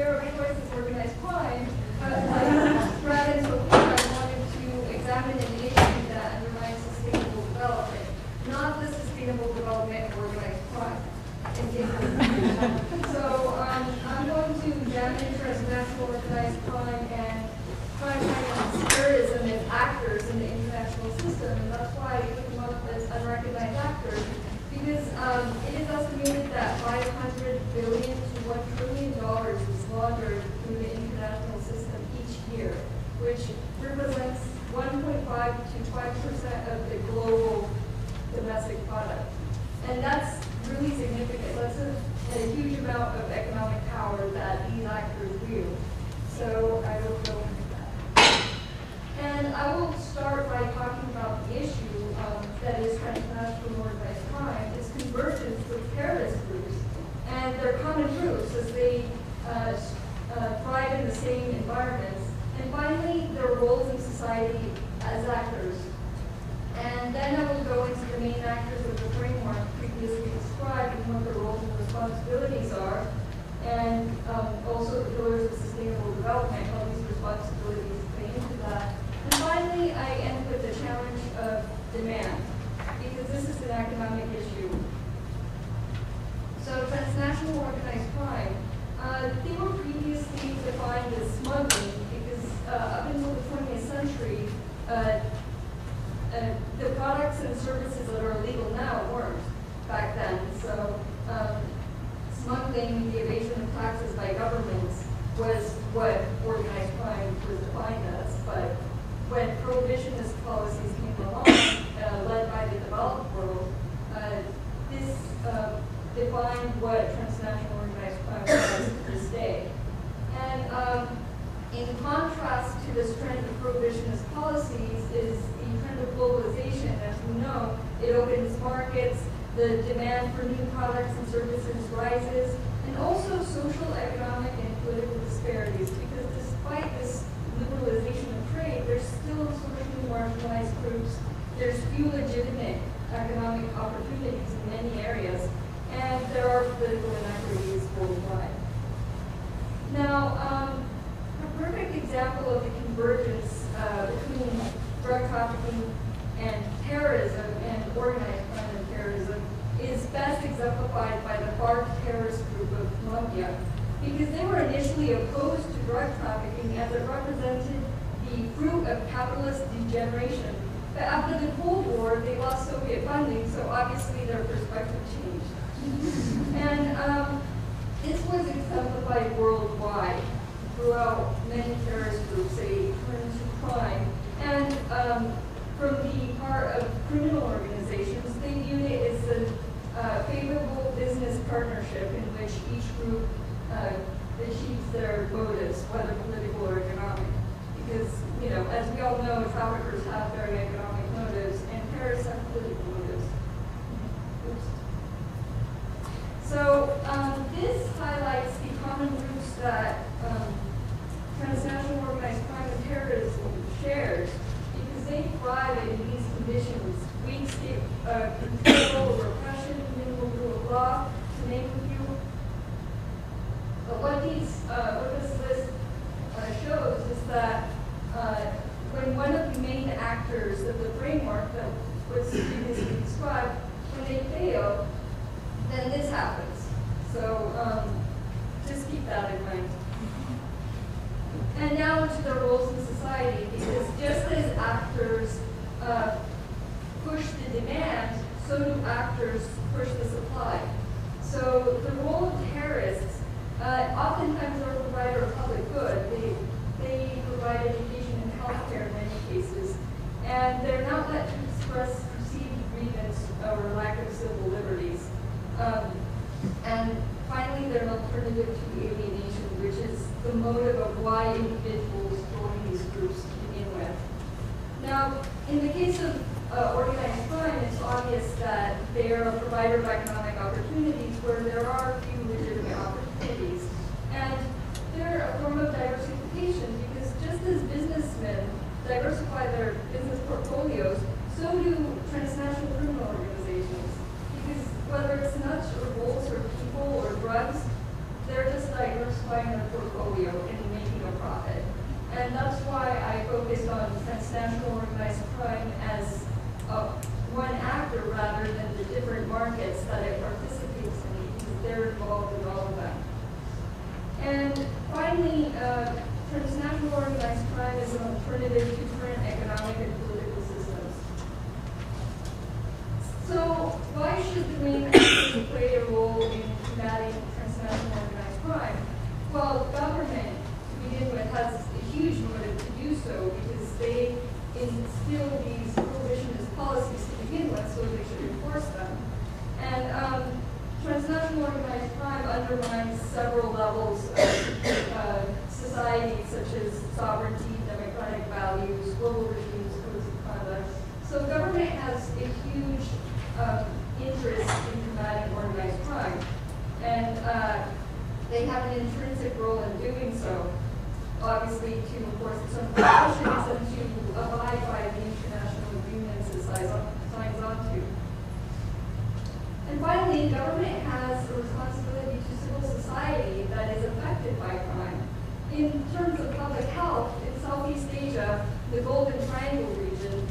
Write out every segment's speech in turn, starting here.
their choice is organized crime, rather than so far I wanted to examine an issue that undermines sustainable development, not the sustainable development of organized crime. So I'm going to examine transnational organized crime and crime against terrorism as actors in the international system, and that's why I put them up as unrecognized actors, because it is estimated that $500 billion to $1 trillion is laundered through the international system each year, which represents 1.5 to 5% of the global domestic product. And that's really significant. That's a huge amount of economic power that these actors wield. So I will go into that. And I will start by talking about the issue that is transnational organized crime, is convergence with terrorist groups and their common roots as they thrive in the same environments. And finally, their roles in society as actors. And then I will go into the main actors of the framework previously described and what their roles and responsibilities are, and also the pillars of sustainable development, how these responsibilities play into that. And finally, I end with the challenge of demand, because this is an economic issue. So transnational organized crime, they were previously defined as smuggling, because up until the 20th century, the products and services that are illegal now weren't back then. So smuggling, the evasion of taxes by governments, was what organized crime was defined as. But when prohibitionist policies came along, led by the developed world, this defined what transnational organized crime was to this day. And in contrast to this trend of prohibitionist policies is the trend of globalization. As we know, it opens markets, the demand for new products and services rises, and also social, economic, and political disparities, because despite this liberalization of trade, there's still socially marginalized groups, there's few legitimate economic opportunities in many areas, and there are political inequities worldwide. Now, a perfect example of the convergence between drug trafficking and terrorism and organized crime and terrorism is best exemplified by the FARC terrorist group of Colombia, because they were initially opposed to drug trafficking as it represented the fruit of capitalist degeneration. But after the Cold War, they lost Soviet funding, so obviously their perspective changed. And this was exemplified worldwide. Throughout many terrorist groups, they turned to crime. And from the part of criminal organizations, they viewed it as a favorable business partnership in which each group achieves their motives, whether political or economic. Because, you know, as we all know, traffickers have very economic motives, and terrorists have political motives. Oops. So this highlights the common roots that transnational organized crime and terrorism shares, because they thrive in these conditions: weak state control, repression, minimal rule of law, to name a few. But what this list shows is that when one of the main actors of the framework that was previously described, when they fail, then this happens. So just keep that in mind. And now to their roles in society, because just as actors push the demand, so do actors push the supply. So the role of terrorists, oftentimes they're a provider of public good. They provide education and healthcare in many cases, and they're not let to express perceived grievance or lack of civil liberties. And finally, they're an alternative to alienation, which is the motive of why individuals join these groups to begin with. Now, in the case of organized crime, it's obvious that they are a provider of economic opportunities where there are few legitimate opportunities. And they're a form of diversification, because just as businessmen diversify their business portfolios, so do transnational criminal organizations. Because whether it's nuts or bolts or people or drugs, they're just diversifying diversifying their portfolio and making a profit. And that's why I focused on transnational organized crime as one actor rather than the different markets that it participates in, because they're involved in all of them. And finally, transnational organized crime is an alternative to current economic and political systems. So why should the main actors play a role in combating transnational organized crime? Well, government, to begin with, has a huge motive to do so because they instill these prohibitionist policies to begin with, so they should enforce them. And transnational organized crime undermines several levels of society, such as sovereignty, democratic values, global regimes, codes of conduct. So government has a huge interest in combating organized crime, and they have an intrinsic role in doing so, obviously to enforce its own prohibitions and to abide by the international agreements it signs on to. And finally, government has a responsibility to civil society that is affected by crime. In terms of public health, in Southeast Asia, the Golden Triangle region,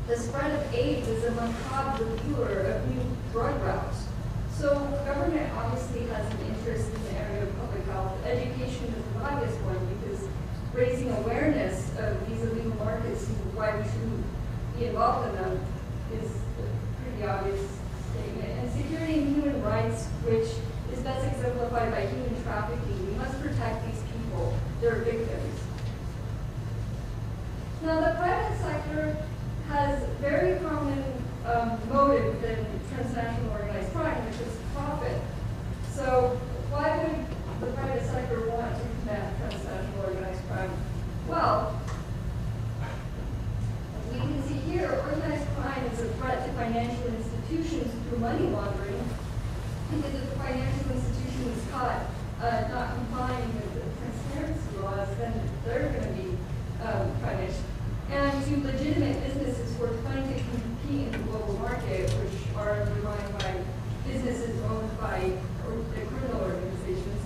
the spread of AIDS is a macabre revealer of new drug routes. So government obviously has an interest in the area of public health. Education is the obvious one because raising awareness of these illegal markets and why we shouldn't be involved in them is a pretty obvious statement. And security and human rights, which is best exemplified by human trafficking. We must protect these people, their victims. Now the private sector has very common motive than transnational organized crime, which is profit. So why would the private sector want to combat transnational organized crime? Well, as we can see here, organized crime is a threat to financial institutions through money laundering, because if the financial institution is caught not complying with the transparency laws, then they're going to be punished. And to legitimate businesses who are trying to compete in the global market, which are undermined by businesses owned by criminal organizations,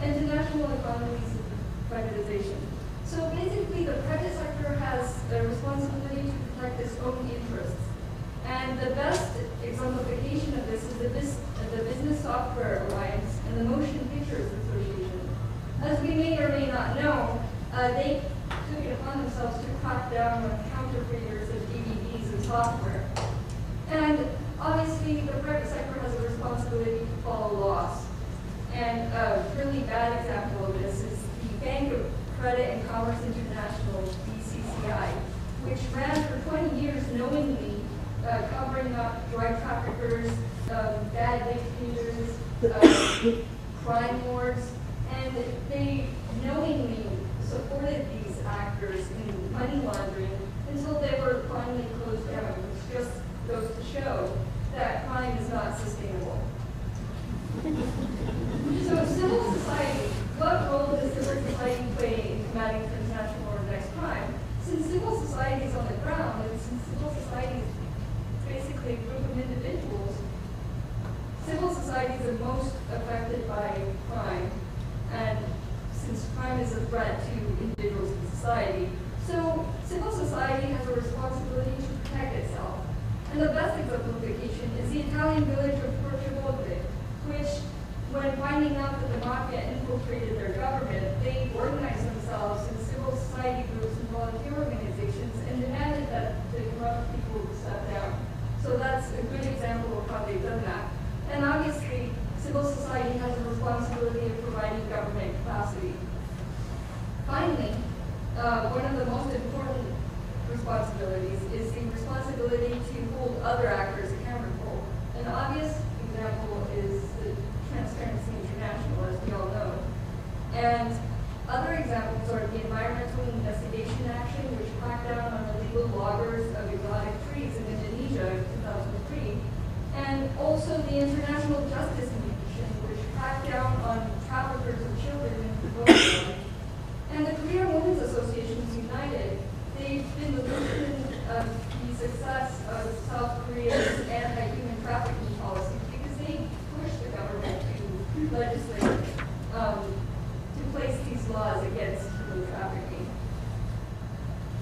and to national economies of privatization. So basically, the private sector has a responsibility to protect its own interests. And the best exemplification of this is the Business Software Alliance and the Motion Pictures Association. As we may or may not know, they took it upon themselves to crack down on counterfeiters of DVDs and software. And obviously, the private sector has a responsibility to follow laws. And a really bad example of this is the Bank of Credit and Commerce International, BCCI, which ran for 20 years knowingly covering up drug traffickers, bad dictators, crime lords, and they knowingly supported these actors in money laundering until they were finally closed down, which just goes to show that crime is not sustainable. So civil society, what role does civil society play in combating transnational organized crime? Since civil society is on the ground, and since civil society is basically a group of individuals, civil societies are most affected by crime, and since crime is a threat to individuals in society, so civil society has a responsibility to protect itself. And the best exemplification is the Italian village of Portugalete, which, when finding out that the mafia infiltrated their government, they organized themselves in civil society groups and volunteer organizations and demanded that the corrupt people step down. So that's a good example of how they've done that. And obviously, civil society has a responsibility of providing government capacity. Finally, one of the most important responsibilities is the responsibility to hold other actors accountable. An obvious example is the Transparency International, as we all know. And other examples are the Environmental Investigation Action, which cracked down on illegal loggers of exotic trees in Indonesia in 2003, and also the International Justice Commission, which cracked down on traffickers of children in Cambodia. And the Korean Women's Associations United, they've been the reason of the success of South Korea's anti-human trafficking policy because they pushed the government to legislate to place these laws against human trafficking.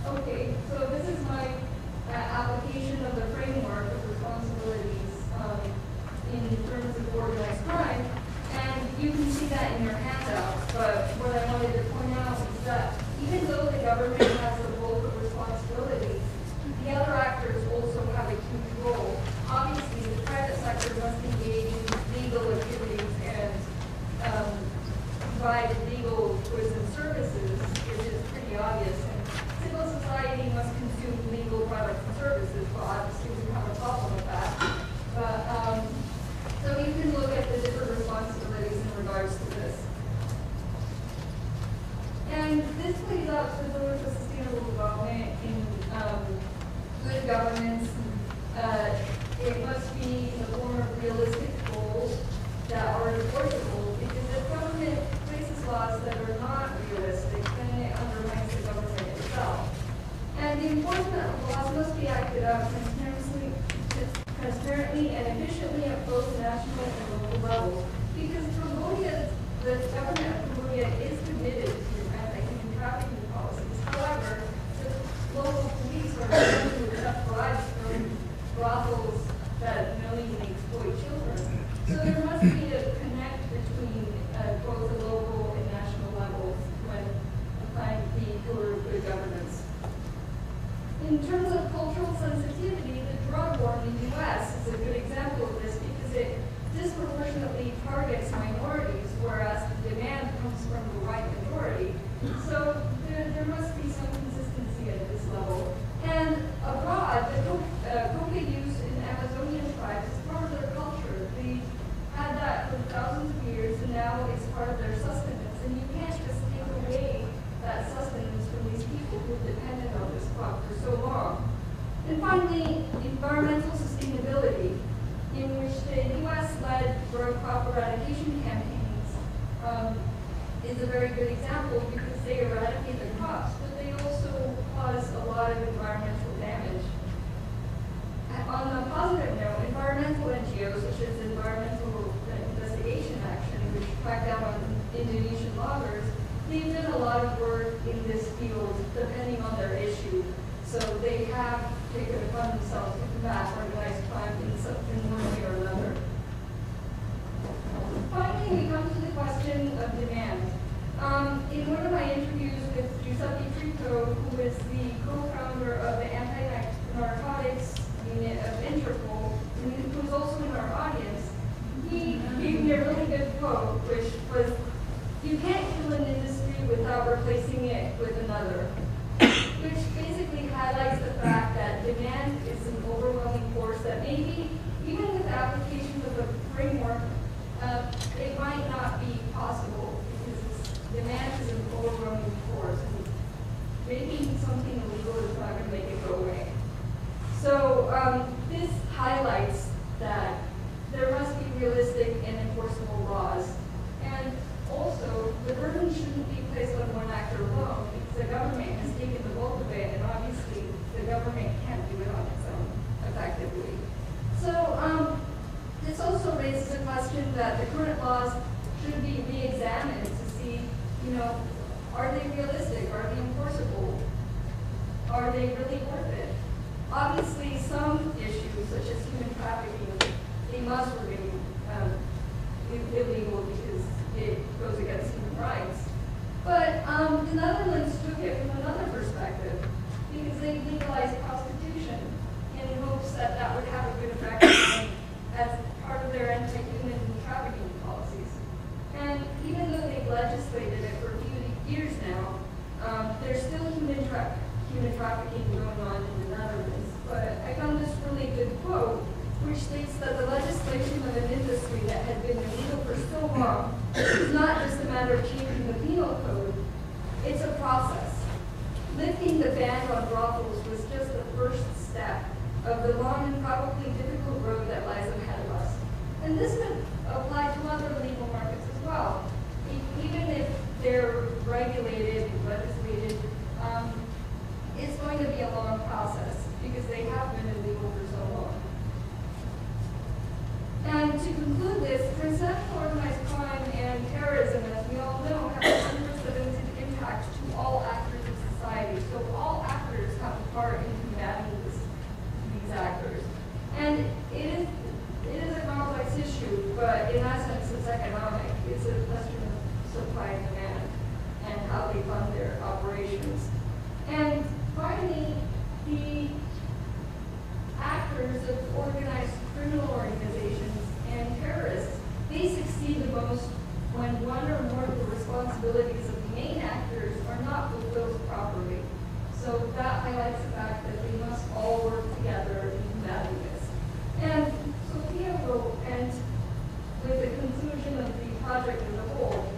Okay, so this is my application of the framework of responsibilities in terms of organized crime. And you can see that in your handout, but what I wanted to point out is that even though the government has the bulk of responsibility, the other actors also have a huge role. Obviously, the private sector must engage in legal activities and provide legal goods and services, which is pretty obvious. And civil society must consume legal products and services, but obviously we have a problem with that. But, so you can look at the different responsibilities in regards to this. And this plays out to the pillars of sustainable development in good governance. It must be in the form of realistic goals that are enforceable, because if government places laws that are not realistic, then it undermines the government itself. And the enforcement of laws must be acted out transparently and efficiently at both national and local levels, because Cambodia, the government of Cambodia is committed to anti-human trafficking policies. However, the local police are trying to accept bribes from brothels that knowingly exploit children. So there must be a connect between both the local and national levels when applying the pillar of good governance. In terms of cultural sensitivity, the drug war in the U.S. is a good example of this because it disproportionately targets minorities, whereas the demand comes from the white majority. So there must be some consistency at this level. And abroad, the coca use in Amazonian tribes is part of their culture. They had that for thousands of years, and now it's part of their sustenance. And you can't just take away that sustenance from these people who have depended on this crop for so long. And finally, environmental sustainability, in which the U.S.-led drug crop eradication campaigns is a very good example because they eradicate the crops, but they also cause a lot of environmental damage. On a positive note, environmental NGOs, such as Environmental Investigation Action, which crack down on Indonesian loggers, they've done a lot of work in this field depending on their issue. So they have taken it upon themselves to combat organized crime in one way or another. Finally, we come to the question of demand. In one of my interviews with Giuseppe Frico, who is the co-founder of the Anti-Narcotics Unit of Interpol, and who's also in our audience, he gave me a really good quote, which was, "You can't kill an industry without replacing it with another," which basically highlights the fact that demand is an overwhelming force that maybe, even with the application of the framework, it might not be possible because demand is an overwhelming force. And making something illegal is not going to make it go away. So this highlights that there must be realistic and enforceable laws. And also, the burden shouldn't be placed on one actor alone because the government has taken the bulk of it, and obviously the government can't do it on its own effectively. So this also raises a question that the current laws should be re-examined to see, are they realistic? Are they enforceable? Are they really worth it? Obviously, some issues, such as human trafficking, they must remain illegal because it goes against human rights. But the Netherlands took it from another perspective because they legalized prostitution in hopes that that would have a good effect as part of their anti-human trafficking policies. And even though they've legislated it for a few years now, there's still human trafficking going on in the Netherlands. But I found this really good quote, which states that the legislation of an industry that had been illegal for so long is not just a matter of changing the penal code, it's a process. Lifting the ban on brothels was just the first step of the long and probably difficult road that lies ahead of us. And this could apply to other legal markets as well. Even if they're regulated and legislated, it's going to be a long process because they have been illegal for so long. And to conclude this, transnational organized crime and terrorism, as supply and demand and how they fund their operations. And finally, the actors of organized criminal organizations and terrorists, they succeed the most when one or more of the responsibilities of the main actors are not fulfilled properly. So that highlights the fact that they must all work together in combating this. And Sophia will end with the conclusion of the project as a whole.